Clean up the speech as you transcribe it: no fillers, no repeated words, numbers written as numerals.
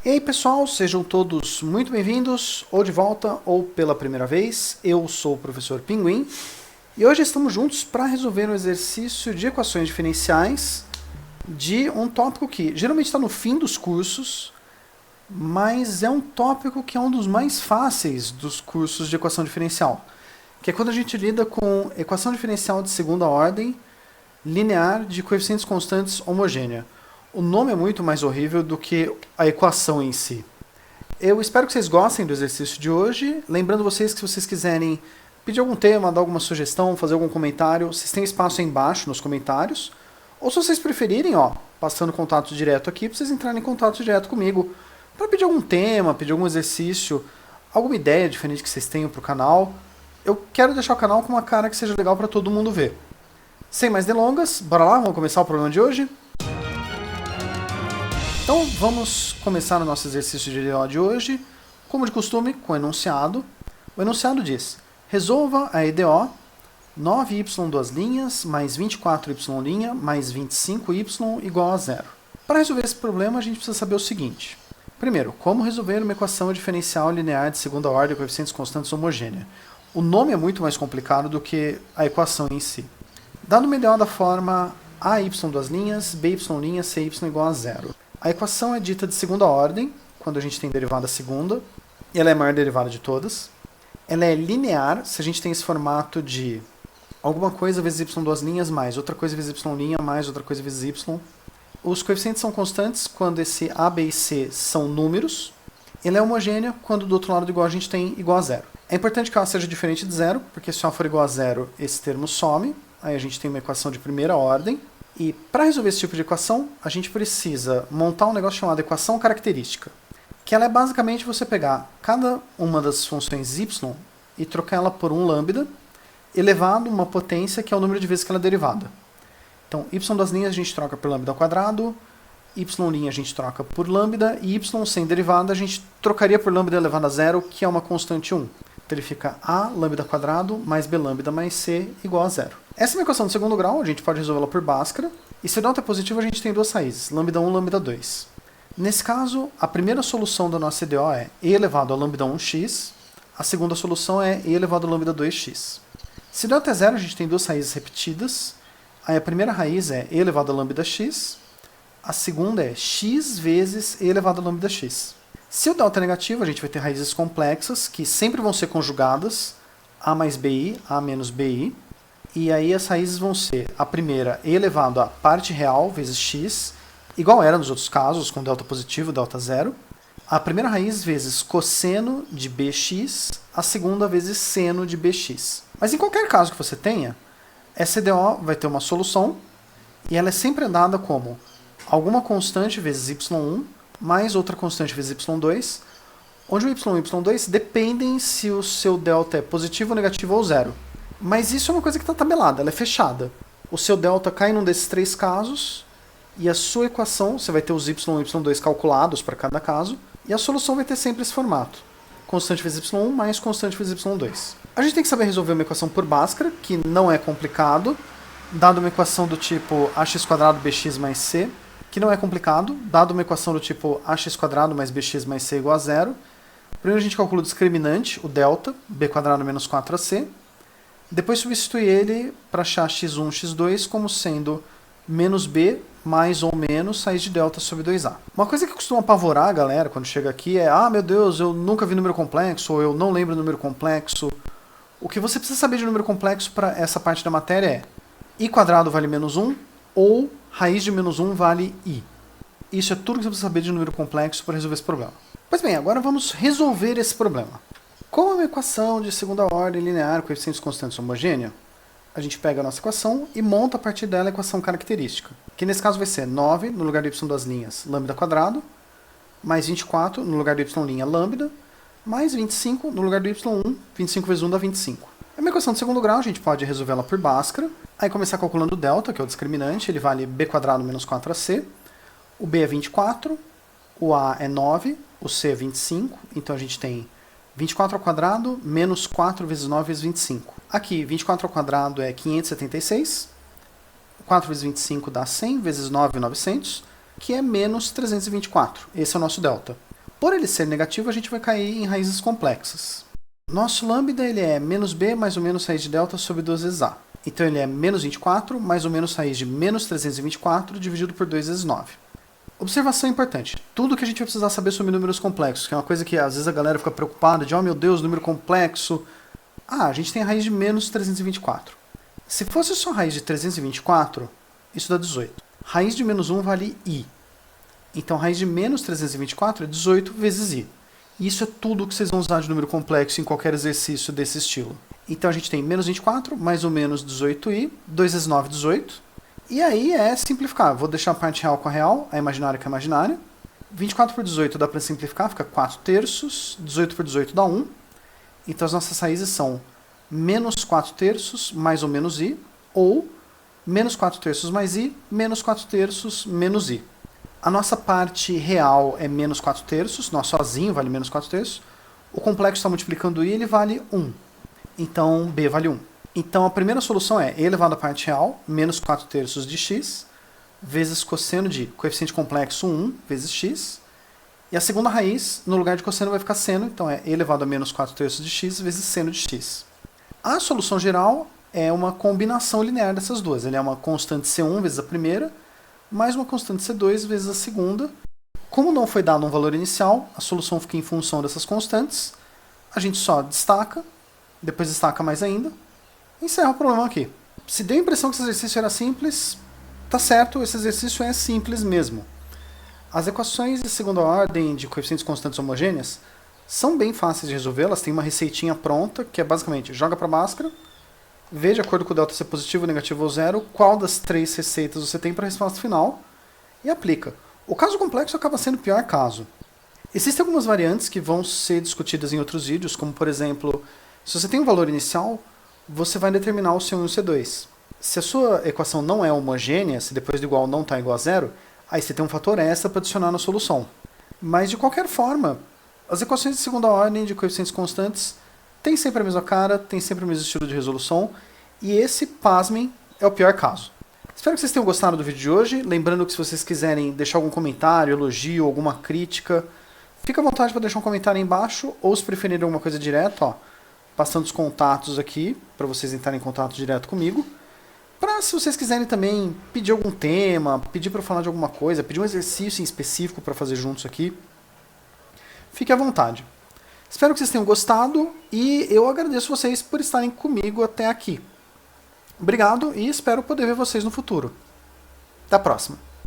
E aí pessoal, sejam todos muito bem-vindos, ou de volta ou pela primeira vez. Eu sou o professor Pinguim e hoje estamos juntos para resolver um exercício de equações diferenciais de um tópico que geralmente está no fim dos cursos, mas é um tópico que é um dos mais fáceis dos cursos de equação diferencial, que é quando a gente lida com equação diferencial de segunda ordem, linear de coeficientes constantes homogênea. O nome é muito mais horrível do que a equação em si. Eu espero que vocês gostem do exercício de hoje. Lembrando vocês que se vocês quiserem pedir algum tema, dar alguma sugestão, fazer algum comentário, vocês têm espaço aí embaixo nos comentários. Ou se vocês preferirem, passando contato direto aqui, para vocês entrarem em contato direto comigo para pedir algum tema, pedir algum exercício, alguma ideia diferente que vocês tenham para o canal. Eu quero deixar o canal com uma cara que seja legal para todo mundo ver. Sem mais delongas, bora lá, vamos começar o problema de hoje? Então vamos começar o nosso exercício de EDO de hoje, como de costume, com o enunciado. O enunciado diz: resolva a EDO 9y duas linhas mais 24y' mais 25y igual a zero. Para resolver esse problema, a gente precisa saber o seguinte. Primeiro, como resolver uma equação diferencial linear de segunda ordem com coeficientes constantes homogênea. O nome é muito mais complicado do que a equação em si. Dado uma EDO da forma AY duas linhas, BY', CY igual a zero. A equação é dita de segunda ordem, quando a gente tem derivada segunda, e ela é a maior derivada de todas. Ela é linear, se a gente tem esse formato de alguma coisa vezes y duas linhas mais outra coisa vezes y' mais outra coisa vezes y. Os coeficientes são constantes quando esse A, B e C são números. Ela é homogênea quando do outro lado do igual a gente tem igual a zero. É importante que ela seja diferente de zero, porque se ela for igual a zero, esse termo some. Aí a gente tem uma equação de primeira ordem. E para resolver esse tipo de equação, a gente precisa montar um negócio chamado equação característica. Que ela é basicamente você pegar cada uma das funções y e trocar ela por um lambda, elevado a uma potência que é o número de vezes que ela é derivada. Então, y das linhas a gente troca por lambda ao quadrado, y' a gente troca por lambda, e y sem derivada a gente trocaria por lambda elevado a zero, que é uma constante 1. Então ele fica a lambda quadrado mais b lambda mais c igual a zero. Essa é uma equação de segundo grau, a gente pode resolvê-la por Bhaskara. E se o delta é positivo, a gente tem duas raízes, lambda 1 e lambda 2. Nesse caso, a primeira solução da nossa EDO é e elevado a lambda 1x, a segunda solução é e elevado a lambda 2x. Se o delta é zero, a gente tem duas raízes repetidas. Aí a primeira raiz é e elevado a lambda x, a segunda é x vezes e elevado a lambda x. Se o delta é negativo, a gente vai ter raízes complexas, que sempre vão ser conjugadas, a mais bi, a menos bi, e aí as raízes vão ser a primeira e elevado a parte real vezes x, igual era nos outros casos, com delta positivo, delta zero. A primeira raiz vezes cosseno de bx, a segunda vezes seno de bx. Mas em qualquer caso que você tenha, essa EDO vai ter uma solução, e ela é sempre dada como alguma constante vezes y1, mais outra constante vezes y2, onde o y1 e o y2 dependem se o seu delta é positivo, negativo ou zero. Mas isso é uma coisa que está tabelada, ela é fechada. O seu delta cai num desses três casos, e a sua equação, você vai ter os y e y2 calculados para cada caso, e a solução vai ter sempre esse formato. Constante vezes y1 mais constante vezes y2. A gente tem que saber resolver uma equação por Bhaskara, que não é complicado, dado uma equação do tipo ax² bx mais c, que não é complicado, dado uma equação do tipo ax² mais bx mais c igual a zero. Primeiro a gente calcula o discriminante, o delta, b² menos 4ac. Depois substitui ele para achar x1, x2 como sendo menos b mais ou menos raiz de delta sobre 2a. Uma coisa que costuma apavorar a galera quando chega aqui é: ah, meu Deus, eu nunca vi número complexo, ou eu não lembro do número complexo. O que você precisa saber de número complexo para essa parte da matéria é i² vale menos 1 ou raiz de menos 1 vale i. Isso é tudo que você precisa saber de número complexo para resolver esse problema. Pois bem, agora vamos resolver esse problema. Como é uma equação de segunda ordem linear com coeficientes constantes homogênea, a gente pega a nossa equação e monta a partir dela a equação característica, que nesse caso vai ser 9 no lugar de y das linhas, lambda quadrado, mais 24 no lugar de y' lambda, mais 25 no lugar do y1, 25 vezes 1 dá 25. É uma equação de segundo grau, a gente pode resolver ela por Bhaskara, aí começar calculando o delta, que é o discriminante, ele vale b² menos 4ac, o b é 24, o a é 9, o c é 25, então a gente tem 24 ao quadrado menos 4 vezes 9 vezes 25. Aqui, 24 ao quadrado é 576, 4 vezes 25 dá 100, vezes 9, 900, que é menos 324. Esse é o nosso delta. Por ele ser negativo, a gente vai cair em raízes complexas. Nosso lambda ele é menos b mais ou menos raiz de delta sobre 2 vezes a. Então ele é menos 24 mais ou menos raiz de menos 324 dividido por 2 vezes 9. Observação importante. Tudo que a gente vai precisar saber sobre números complexos, que é uma coisa que às vezes a galera fica preocupada de, oh meu Deus, número complexo. Ah, a gente tem a raiz de menos 324. Se fosse só raiz de 324, isso dá 18. Raiz de menos 1 vale i. Então raiz de menos 324 é 18 vezes i. E isso é tudo que vocês vão usar de número complexo em qualquer exercício desse estilo. Então a gente tem menos 24, mais ou menos 18i, 2 vezes 9, 18. E aí é simplificar. Vou deixar a parte real com a real, a imaginária com a imaginária. 24 por 18 dá para simplificar, fica 4 terços. 18 por 18 dá 1. Então as nossas raízes são menos 4 terços mais ou menos i, ou menos 4 terços mais i, menos 4 terços menos i. A nossa parte real é menos 4 terços, nós sozinho vale menos 4 terços. O complexo está multiplicando i, ele vale 1. Então b vale 1. Então a primeira solução é e elevado à parte real, menos 4 terços de x, vezes cosseno de coeficiente complexo 1 vezes x. E a segunda raiz, no lugar de cosseno vai ficar seno, então é e elevado a menos 4 terços de x vezes seno de x. A solução geral é uma combinação linear dessas duas. Ele é uma constante C1 vezes a primeira, mais uma constante C2 vezes a segunda. Como não foi dado um valor inicial, a solução fica em função dessas constantes. A gente só destaca, depois destaca mais ainda, e encerra o problema aqui. Se deu a impressão que esse exercício era simples, tá certo, esse exercício é simples mesmo. As equações de segunda ordem de coeficientes constantes homogêneas são bem fáceis de resolver, elas têm uma receitinha pronta, que é basicamente joga para a Bhaskara, vê de acordo com o delta ser positivo, negativo ou zero, qual das 3 receitas você tem para a resposta final e aplica. O caso complexo acaba sendo o pior caso. Existem algumas variantes que vão ser discutidas em outros vídeos, como por exemplo, se você tem um valor inicial, você vai determinar o C1 e o C2. Se a sua equação não é homogênea, se depois do igual não está igual a zero, aí você tem um fator extra para adicionar na solução. Mas de qualquer forma, as equações de segunda ordem de coeficientes constantes têm sempre a mesma cara, têm sempre o mesmo estilo de resolução, e esse, pasmem, é o pior caso. Espero que vocês tenham gostado do vídeo de hoje. Lembrando que se vocês quiserem deixar algum comentário, elogio, alguma crítica, fica à vontade para deixar um comentário aí embaixo, ou se preferirem alguma coisa direto, ó, passando os contatos aqui, para vocês entrarem em contato direto comigo. Para, se vocês quiserem também pedir algum tema, pedir para eu falar de alguma coisa, pedir um exercício em específico para fazer juntos aqui, fique à vontade. Espero que vocês tenham gostado e eu agradeço vocês por estarem comigo até aqui. Obrigado e espero poder ver vocês no futuro. Até a próxima.